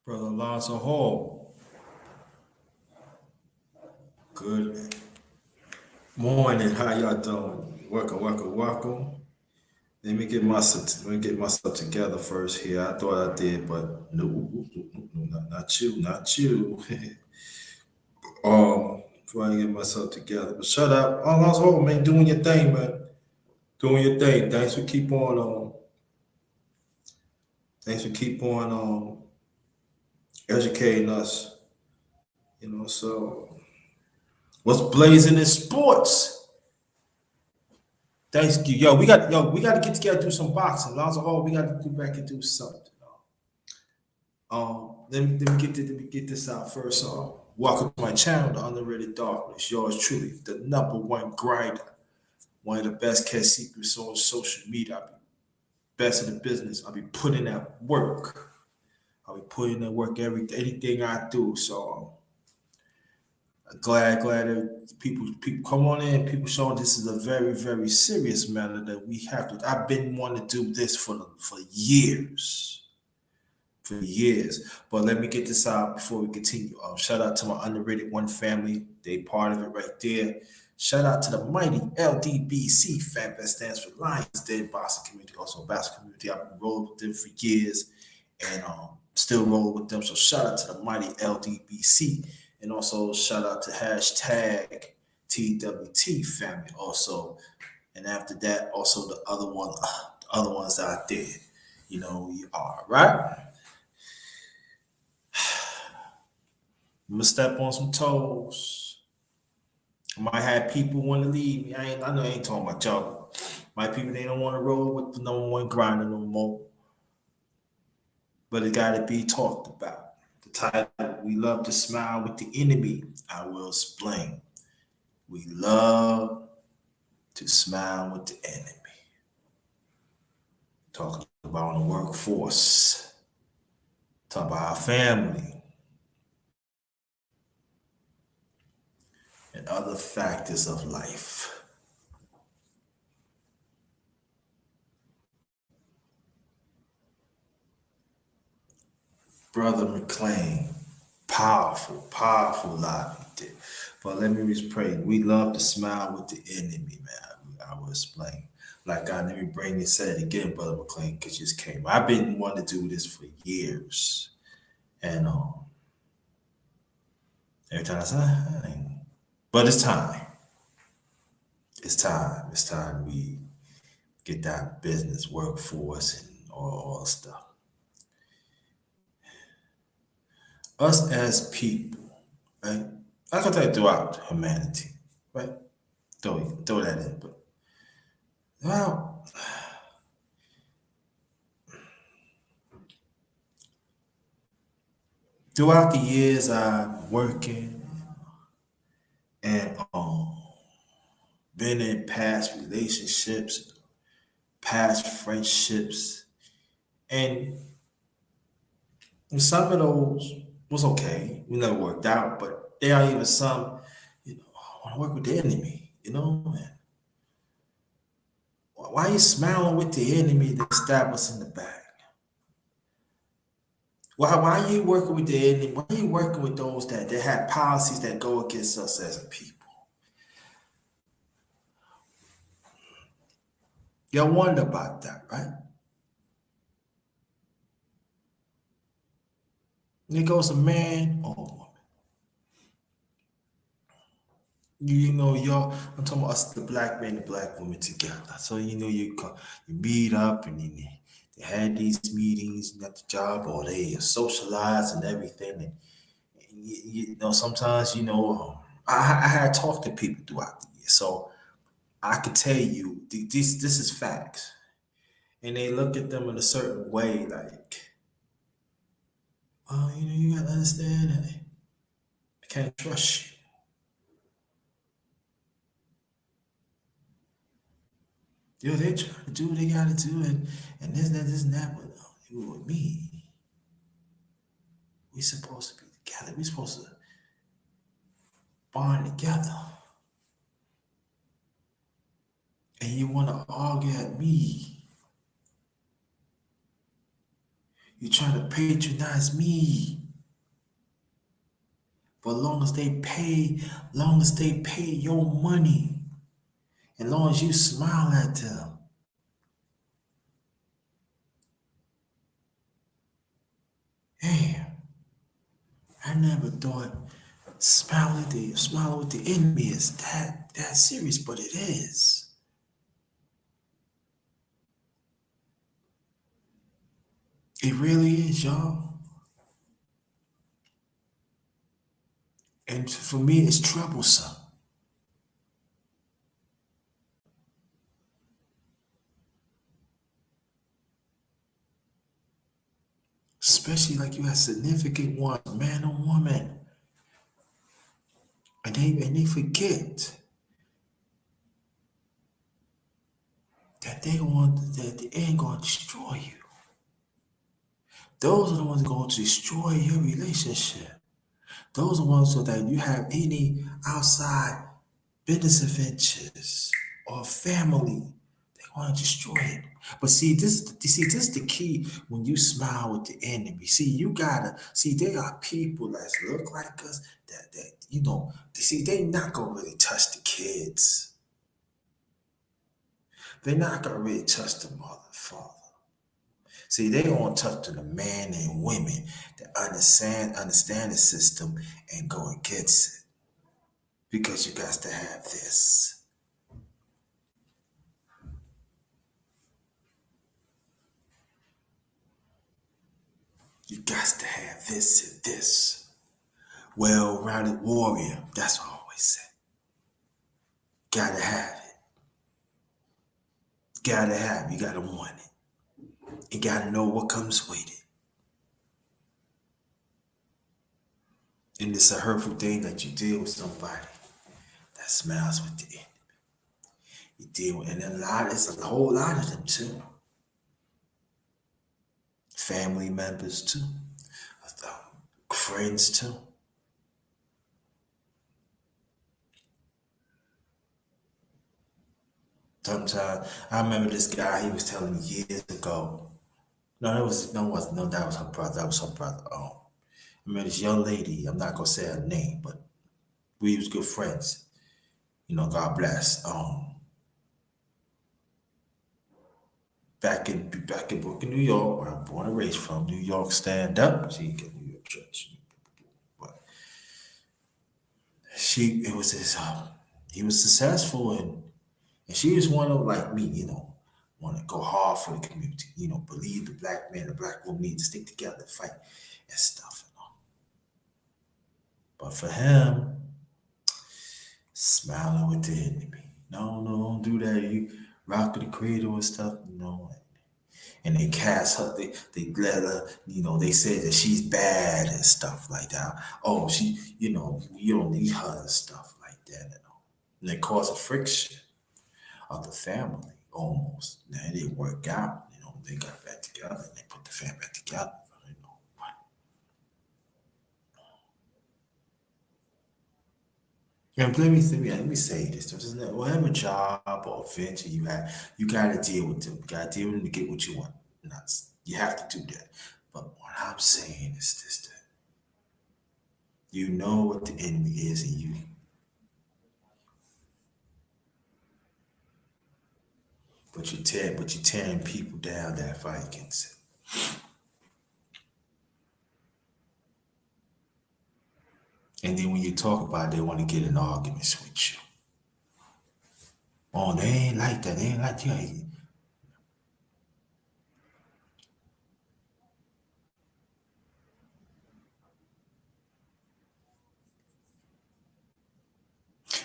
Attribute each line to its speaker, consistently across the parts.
Speaker 1: Brother Alonzo Hall, good morning. How y'all doing? Welcome, welcome, welcome. Let me get myself together first here. I thought I did, but no, not you, not you. Before I get myself together, but shut up, Alonzo Hall, man, doing your thing, man, doing your thing. Thanks for keep on educating us. So what's blazing in sports? Thanks you. We got to get together, do some boxing. Lonzo Hall, we got to go back and do something. Let me get this out first. Welcome to my channel, The Underrated Darkness. Yours truly, the number one grinder, one of the best kept secrets on social media. I be best in the business. I'll be putting that work. I'll be putting in work anything I do. So glad that people come on in. People showing this is a very very serious matter that we have to. I've been wanting to do this for years, But let me get this out before we continue. Shout out to my underrated one family. They part of it right there. Shout out to the mighty LDBC fam that stands for Lions Den Boxing Community, also basketball community. I've been rolling with them for years and still rolling with them. So shout out to the mighty LDBC. And also shout out to hashtag TWT family also. And after that, also the other ones out there. You know who you are, right? I'm gonna step on some toes. I might have people want to leave me. I know I ain't talking about y'all. My people they don't want to roll with the number one grinder no more. But it gotta be talked about. The title, We Love to Smile with the Enemy. I will explain. We love to smile with the enemy. Talking about the workforce. Talk about our family. And other factors of life. Brother McLean, powerful live he did. But let me just pray. We love to smile with the enemy, man. I will explain. Like God, let me bring this, say it again, Brother McLean, because just came. I've been wanting to do this for years. And every time I say, but it's time. It's time. It's time we get that business, workforce, and all stuff. Us as people, right? I can tell you throughout humanity, right? Throw that in, but well, throughout the years I'm working and been in past relationships, past friendships, and some of those was okay. We never worked out, but there are even some, I want to work with the enemy, man. Why are you smiling with the enemy that stabbed us in the back? Why are you working with the enemy? Why are you working with those that have policies that go against us as a people? You wonder about that, right? And it goes a man or a woman. I'm talking about us, the black man and black woman together. So, you meet up and they had these meetings at the job or they socialize and everything. And sometimes, I had talked to people throughout the year. So I could tell you, this is facts. And they look at them in a certain way, like, oh, you gotta understand that I can't trust you. They trying to do what they gotta do and this, and that, but you with me. We supposed to be together. We supposed to bond together. And you wanna argue at me. You trying to patronize me. But long as they pay your money, and long as you smile at them, damn, I never thought smiling with the enemy is that serious, but it is. It really is, y'all. And for me, it's troublesome. Especially like you have significant ones, man or woman, and they forget that they ain't gonna destroy you. Those are the ones that going to destroy your relationship. Those are the ones so that you have any outside business adventures or family, they want to destroy it. But this is the key when you smile with the enemy. See, you gotta see there are people that look like us that see they not gonna really touch the kids. They're not gonna really touch the mother and father. See, they gonna touch to the men and women that understand the system and go against it. Because you got to have this. You got to have this and this. Well-rounded warrior. That's what I always say. Gotta have it. Gotta have it. You gotta want it. You gotta know what comes with it. And it's a hurtful thing that you deal with somebody that smiles with the enemy. You deal with, and it's a whole lot of them too. Family members too. Friends too. Sometimes I remember this guy. He was telling me years ago. No, that was no, was no, that was her brother. That was her brother. I met this young lady. I'm not gonna say her name, but we was good friends. God bless. Back in Brooklyn, New York, where I'm born and raised from, New York stand up. She get New York church, but it was his. He was successful, and she just wanted like me, want to go hard for the community. Believe the black man, the black woman need to stick together, fight, and stuff. But for him, smiling with the enemy. No, no, don't do that. You rock the cradle and stuff. No. And they cast her, they let her, they said that she's bad and stuff like that. Oh, you don't need her and stuff like that. And they cause a friction of the family almost. Now it didn't work out. They got back together and they put the family back together. You know. And let me say this. Whatever job or venture you have, you got to deal with them. You got to deal with them to get what you want. Not, you have to do that. But what I'm saying is this: that you know what the enemy is, and but you're tearing people down that fight against it. And then when you talk about it, they want to get in arguments with you. Oh, they ain't like that. They ain't like you.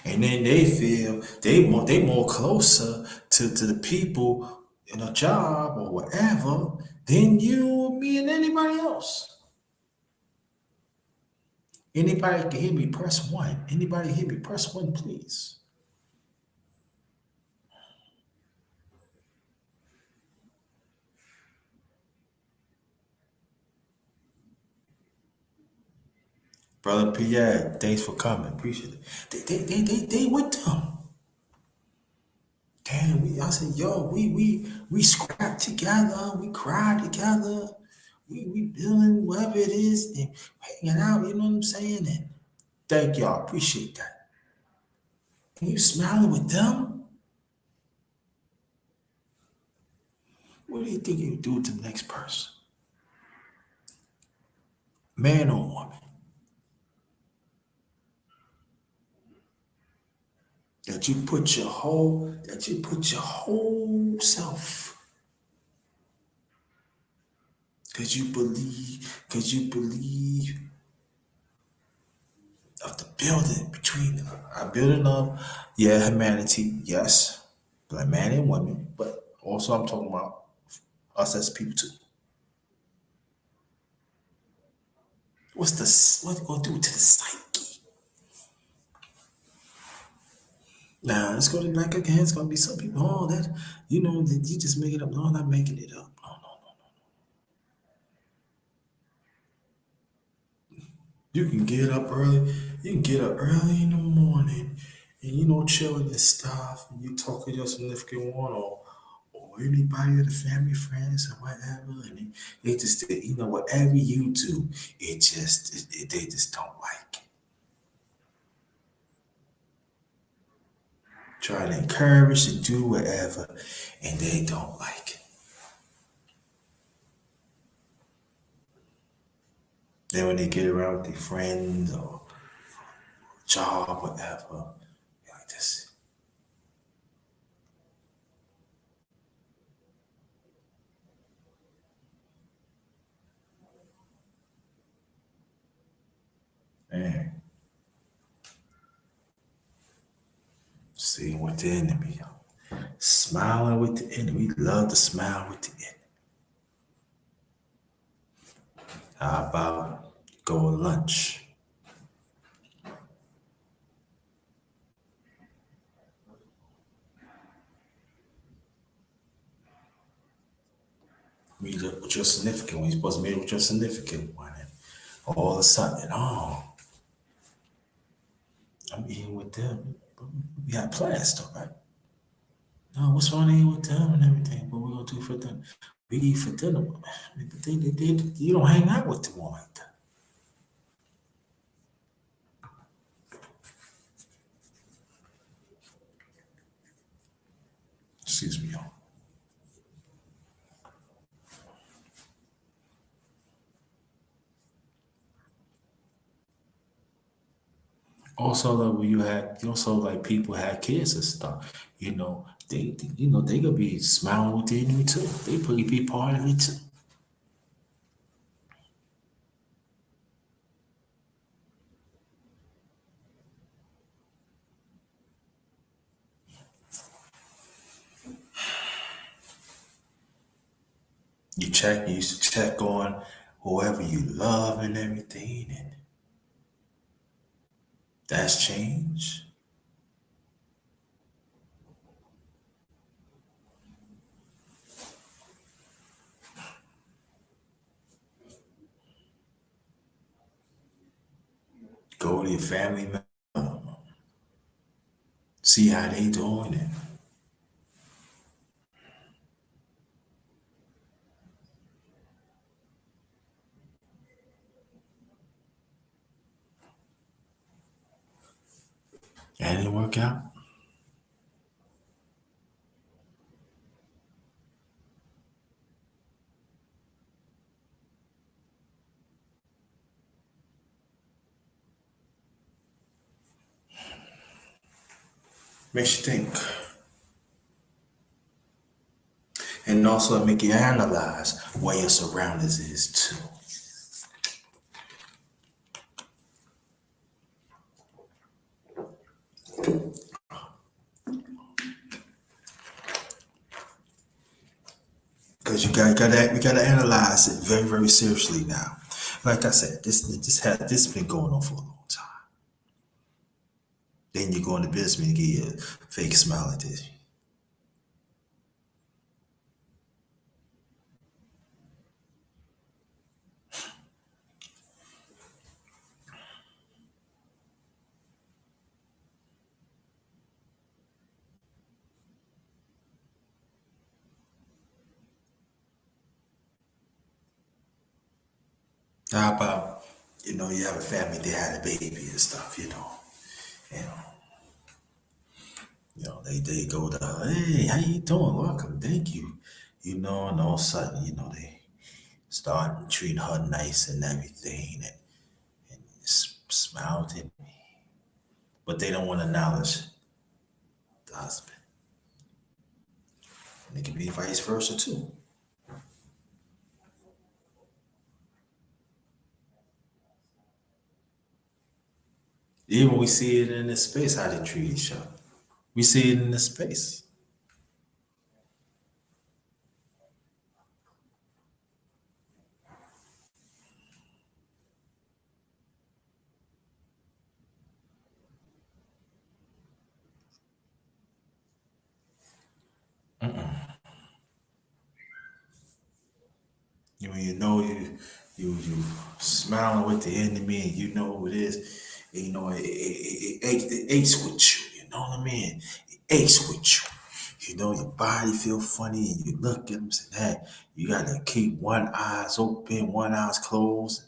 Speaker 1: And then they feel they more closer to the people in a job or whatever than you, me, and anybody else. Anybody can hear me, press one. Anybody hear me, press one, please. Brother Pierre, thanks for coming. Appreciate it. They with them. Damn, I said, yo, we scrapped together, we cried together, we building whatever it is and hanging out, you know what I'm saying? And thank y'all, appreciate that. And you smiling with them? What do you think you do to the next person? Man or woman? That you put your whole self, cause you believe of the building between our building of, yeah, humanity, yes, black man and women, but also I'm talking about us as people too. What it gonna do to the psyche? Now it's gonna be like again. It's gonna be some people. Oh, that that you just make it up. No, I'm not making it up. No, no, no. You can get up early. You can get up early in the morning, and chilling and stuff. And you talk to your significant one or anybody of the family, friends, or whatever, and they just whatever you do, they just don't like it. Try to encourage and do whatever, and they don't like it. Then when they get around with their friends or job, whatever, they like this. Man, seeing with the enemy, smiling with the enemy. We love to smile with the enemy. How about go to lunch? Meet up with your significant one. You're supposed to meet up with your significant one. And all of a sudden, oh, I'm eating with them. We got plans though, right? No, what's wrong eating with them and everything? What we gonna do for them? We eat for dinner. But you don't hang out with them all like that. Excuse me, y'all. Also, like when also like people had kids and stuff, they could be smiling with the enemy too. They probably be part of it too. You used to check on whoever you love and everything, and that's changed. Go to your family member, see how they doing, and that didn't work out. Makes you think, and also make you analyze where your surroundings is too. Because we gotta analyze it very, very seriously now. Like I said, this been going on for a long time. Then you go into business and give you a fake smile like this. How about, you have a family, they had a baby and stuff, you know, they go to, hey, how you doing? Welcome, thank you. And all of a sudden, they start treating her nice and everything and smile at me. But they don't want to acknowledge the husband. And it can be vice versa too. Even we see it in the space how they treat each other. We see it in the space. You smiling with the enemy and you know who it is. It aches with you. You know what I mean? It aches with you. Your body feel funny and you look at them and say, hey, you gotta keep one eyes open, one eyes closed.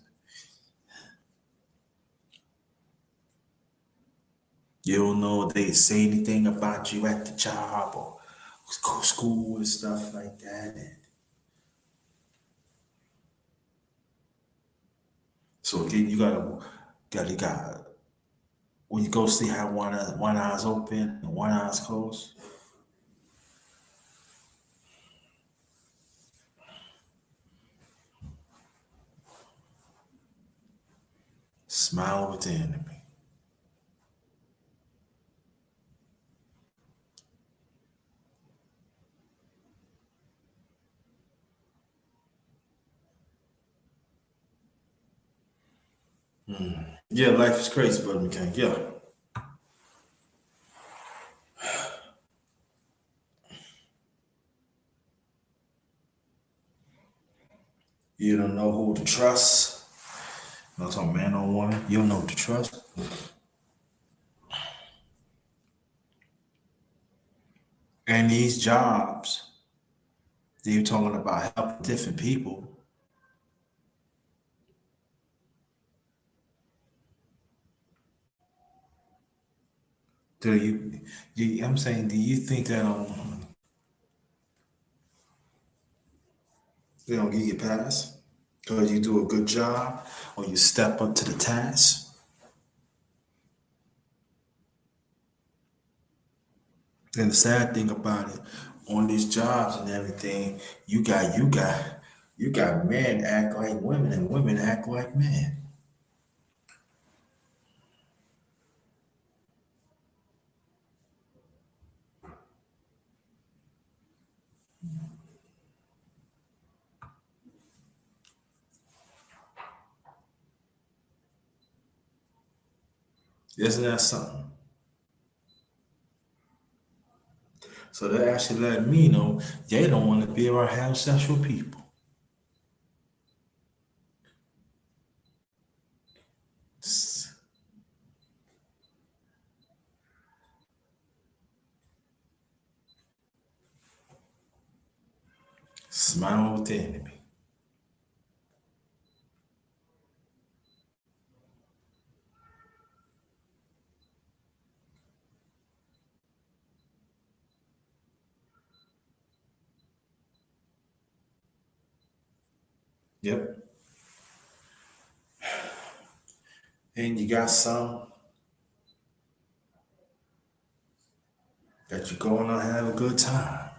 Speaker 1: You don't know if they say anything about you at the job or school and stuff like that. And so again, you gotta when you go see how one eye's open and one eye's closed, smile with the enemy. Yeah, life is crazy, brother McCain. Yeah. You don't know who to trust. I'm talking man or woman. You don't know who to trust. And these jobs, they're talking about helping different people. I'm saying, do you think that they don't give you a pass because you do a good job or you step up to the task? And the sad thing about it, on these jobs and everything, you got men act like women and women act like men. Isn't that something? So they actually let me know they don't want to be around homosexual people. S- Smile with the enemy. Yep. And you got some that you're going to have a good time.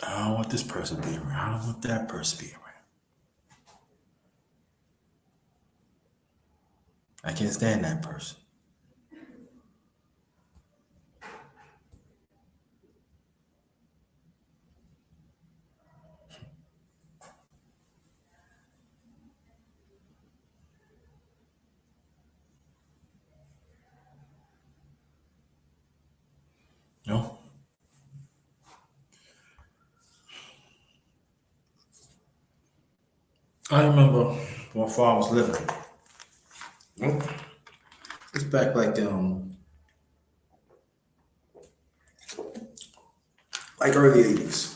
Speaker 1: I don't want this person being around. I don't want that person being around. I can't stand that person. You know? I remember when my father was living. Well, it's back like like early 80s.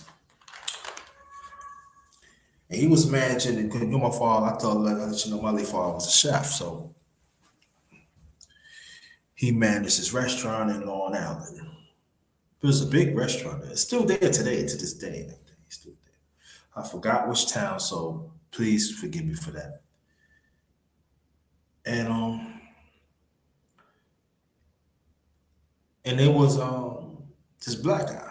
Speaker 1: And he was managing, and you know, my father, I thought, like, I let you know, my late father was a chef. So he managed his restaurant in Long Island. It was a big restaurant. It's still there today, to this day. It's still there. I forgot which town, so please forgive me for that. And and it was this black guy.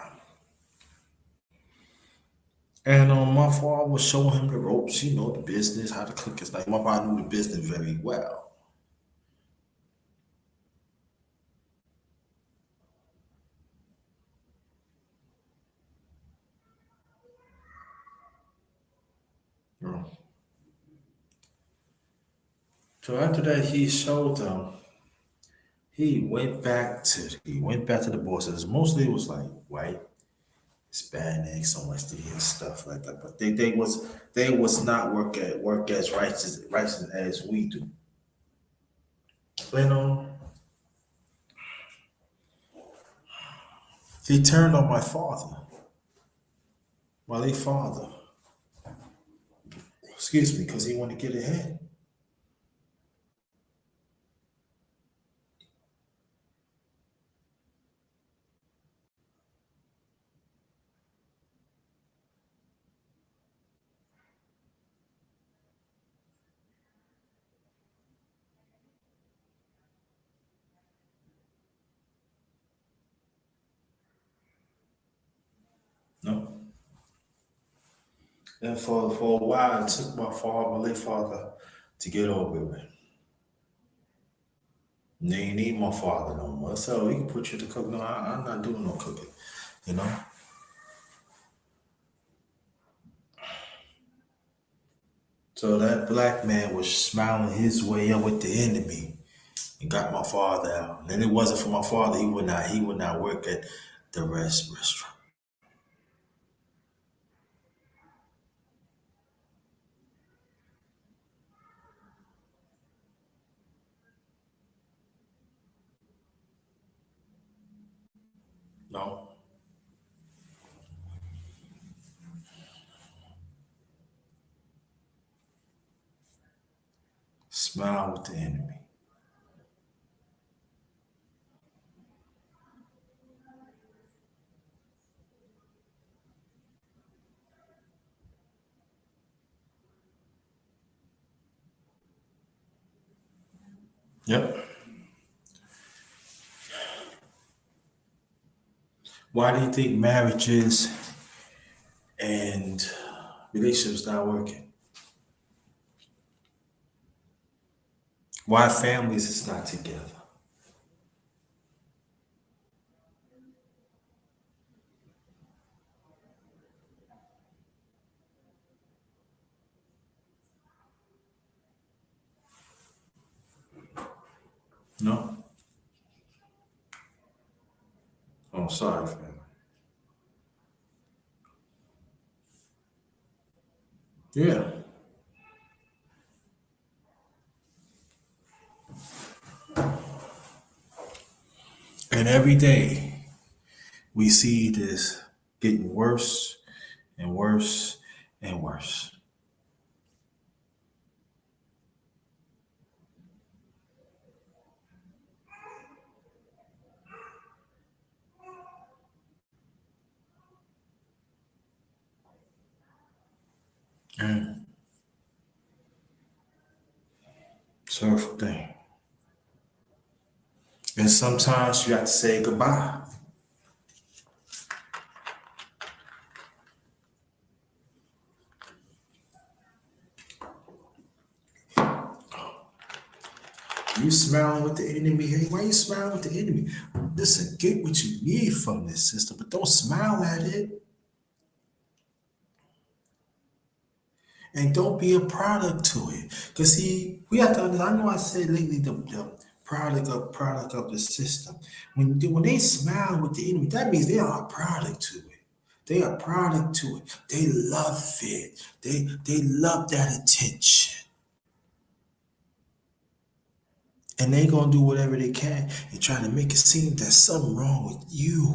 Speaker 1: And my father was showing him the ropes, you know, the business, how to cook. It's like my father knew the business very well. You know. So after that, he showed them. He went back to the bosses. Mostly it was like white, Hispanic, so much and stuff like that. But they was not work as righteous as we do. And he turned on my father, my late father. Excuse me, because he wanted to get ahead. No. And for a while, it took my late father, to get over it. And they ain't need my father no more. So he can put you to cook. No, I'm not doing no cooking. You know. So that black man was smiling his way up with the enemy and got my father out. And it wasn't for my father, he would not work at the restaurant. No. Smile with the enemy. Yep. Why do you think marriages and relationships not working? Why families is not together? No? Oh, sorry, family. Yeah. And every day we see this getting worse and worse and worse. And sorrowful thing. And sometimes you have to say goodbye. You smiling with the enemy. Hey, why you smiling with the enemy? Listen, get what you need from this sister, but don't smile at it. And don't be a product to it. Because see, we have to I know I said lately the product of the system. When they smile with the enemy, that means they are a product to it. They are a product to it. They love it. They love that attention. And they gonna do whatever they can and try to make it seem there's something wrong with you.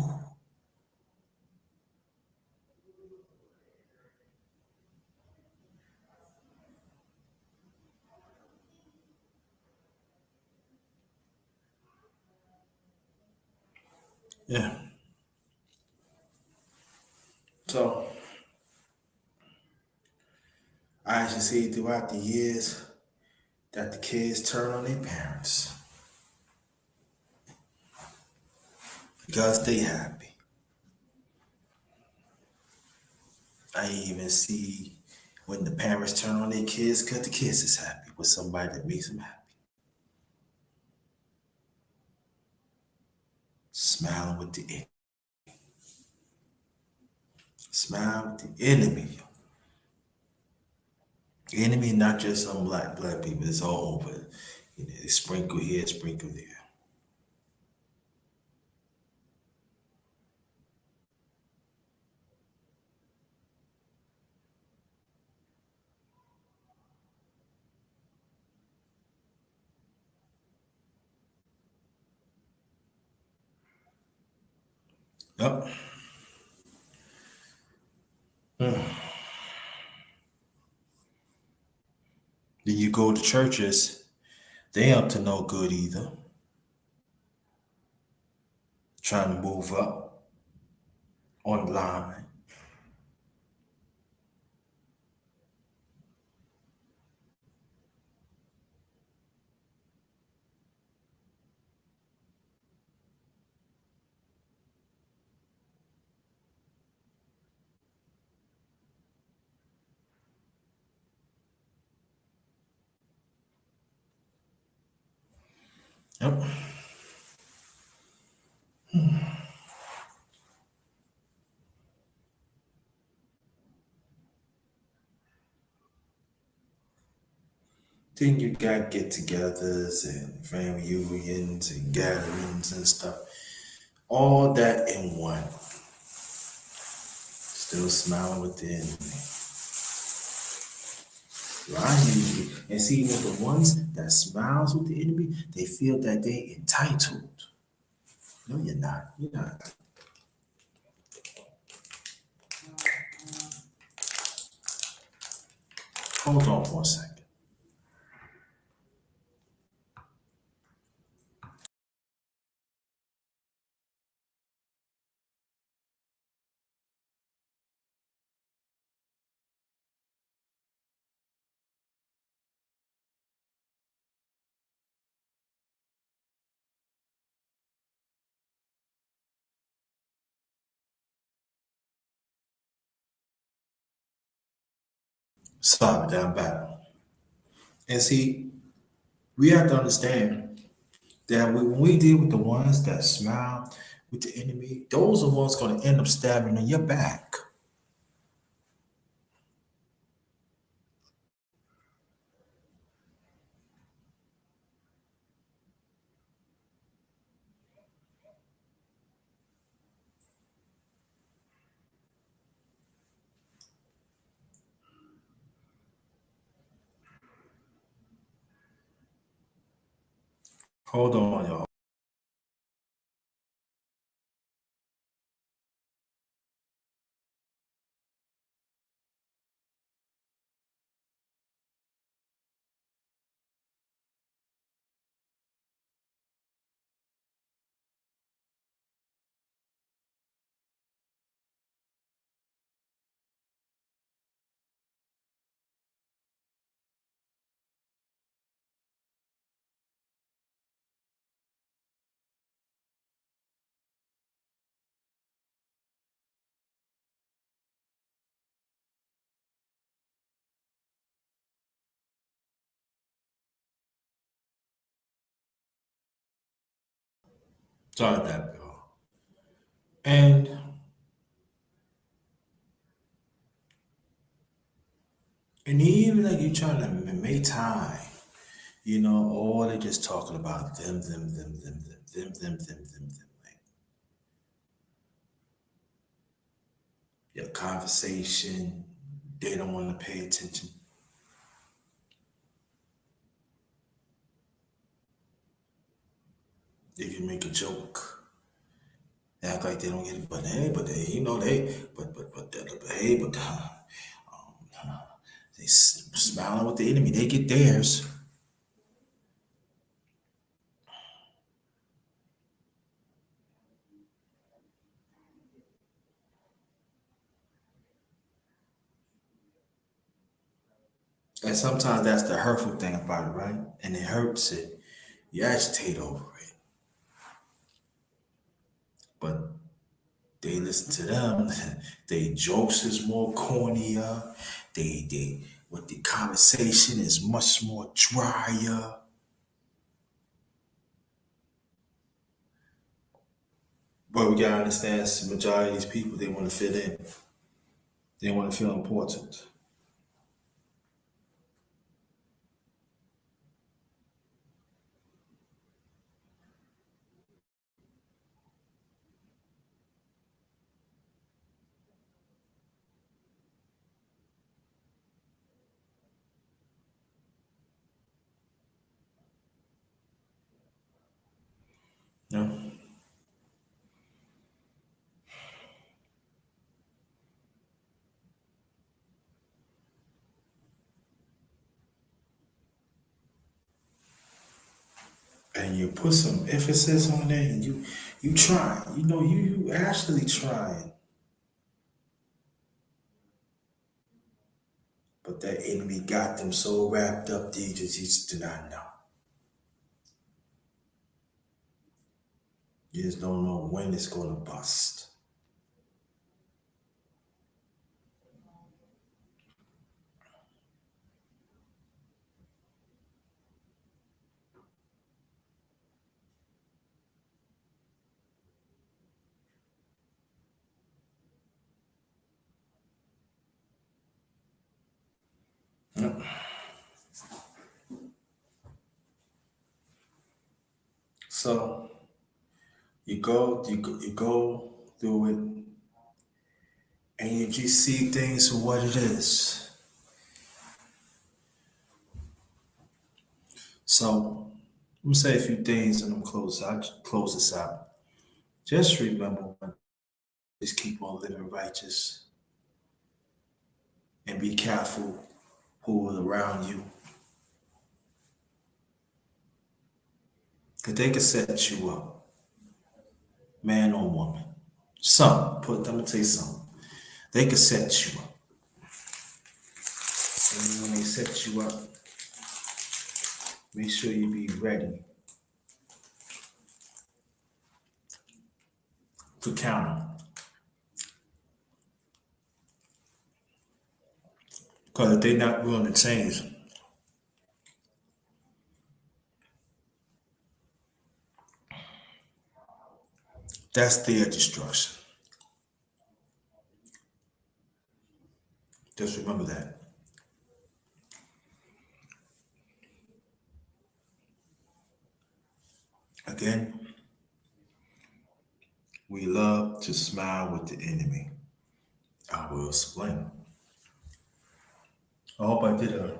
Speaker 1: Yeah. So I actually see throughout the years that the kids turn on their parents because they happy. I even see when the parents turn on their kids because the kids is happy with somebody that makes them happy. Smiling with the smile with the enemy. Enemy not just some black people. It's all over. You know, they sprinkle here, sprinkle there. Yep. Mm. Then you go to churches, they up to no good either. Trying to move up online. Yep. Then you got get-togethers and family reunions and gatherings and stuff. All that in one. Still smiling with the enemy. I usually and see with the ones that smiles with the enemy, they feel that they entitled. No, you're not. You're not. Hold on for a second. Stop it down back. And see, we have to understand that when we deal with the ones that smile with the enemy, those are ones going to end up stabbing in your back. Hold on, y'all. Sorry that, Bill. And even like you trying to make time, or they just talking about them. Like your conversation, they don't want to pay attention. They can make a joke, act like they don't get it, but hey, but they, but hey, but they smiling with the enemy, they get theirs. And sometimes that's the hurtful thing about it, right? And it hurts it. You agitate over it. But they listen to them. They jokes is more cornier. They what the conversation is much more drier. But we gotta understand the majority of these people they want to fit in. They want to feel important. You know? And you put some emphasis on it and you try. You know, you actually trying. But that enemy got them so wrapped up they just do not know. You just don't know when it's gonna bust. Yep. So you go through it and you just see things for what it is. So I'm gonna say a few things and I'm close. I close this out. Just remember, just keep on living righteous and be careful who is around you, cause they can set you up, man or woman. Some put. I'm gonna tell you something. They can set you up, and when they set you up, make sure you be ready to counter, cause if they're not willing to change, that's their destruction. Just remember that. Again, we love to smile with the enemy. I will explain. I hope I did a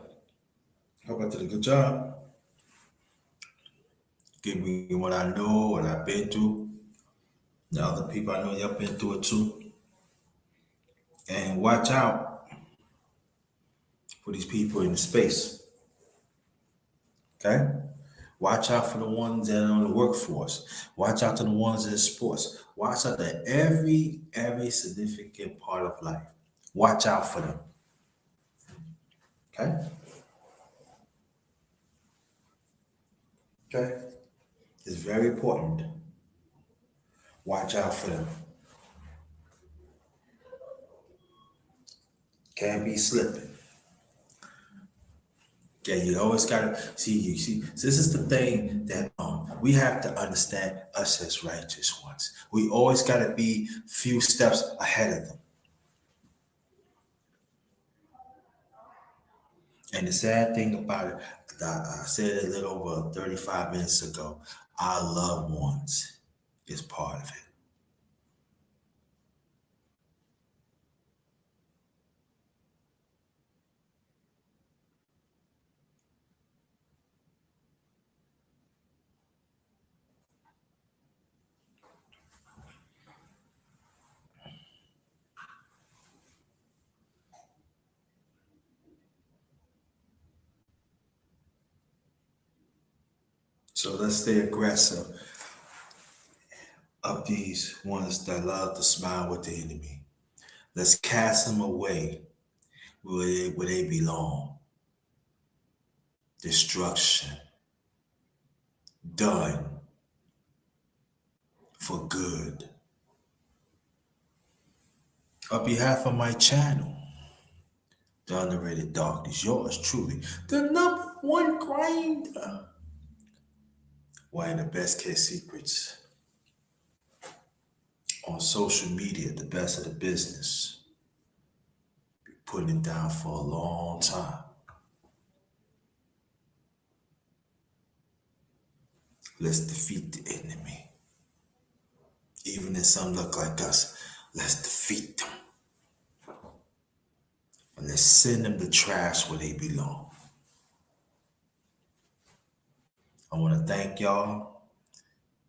Speaker 1: I hope I did a good job. Give me what I know, what I've been through. The other people I know y'all been through it too. And watch out for these people in the space. Okay? Watch out for the ones that are on the workforce. Watch out to the ones in sports. Watch out to every significant part of life. Watch out for them. Okay? Okay. It's very important. Watch out for them. Can't be slipping. Yeah, you always gotta see. You see, so this is the thing that we have to understand us as righteous ones. We always gotta be few steps ahead of them. And the sad thing about it, I said it a little over 35 minutes ago. Our loved ones is part of it. So let's stay aggressive of these ones that love to smile with the enemy. Let's cast them away where they belong. destruction done for good. On behalf of my channel, the underrated dog is yours truly, the number one grinder. One of the best kept secrets on social media, the best of the business. Putting it down for a long time. Let's defeat the enemy. Even if some look like us, let's defeat them. And let's send them the trash where they belong. I want to thank y'all.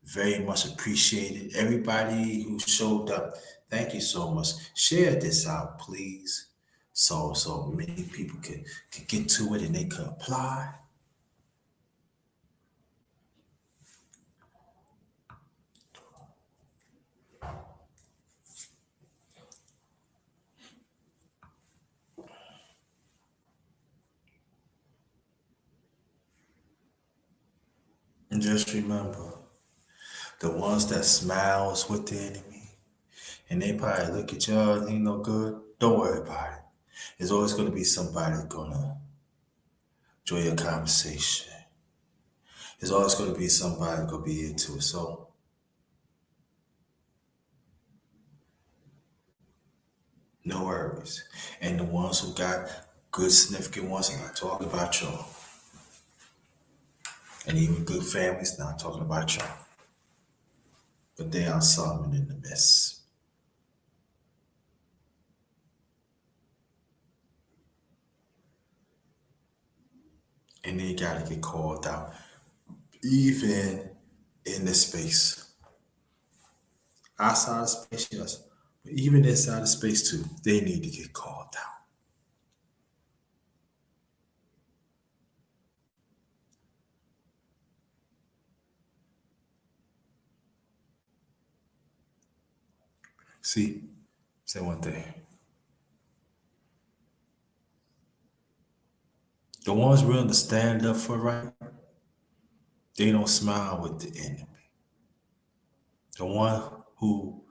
Speaker 1: Very much appreciated. Everybody who showed up, thank you so much. Share this out, please. So many people can get to it and they can apply. And just remember, the ones that smiles with the enemy, and they probably look at y'all, ain't no good. Don't worry about it. There's always gonna be somebody gonna enjoy your conversation. There's always gonna be somebody gonna be into it. So no worries. And the ones who got good significant ones, I'm not talking about y'all. And even good families, not talking about y'all. But they are some in the mess. And they gotta get called out. Even in the space. Outside of space, yes. But even inside of space too, they need to get called out. See, say one thing. The ones willing to stand up for right, they don't smile with the enemy. The one who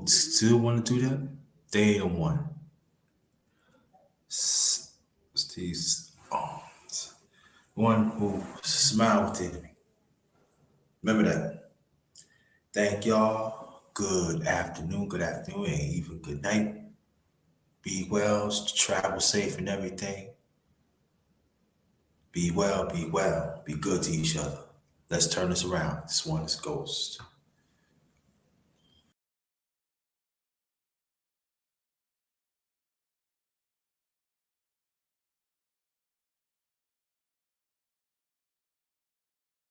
Speaker 1: still want to do that, they the one. These one who smile with the enemy. Remember that. Thank y'all. Good afternoon, and even good night. Be well, travel safe and everything. Be well, be good to each other. Let's turn this around. This one is Ghost.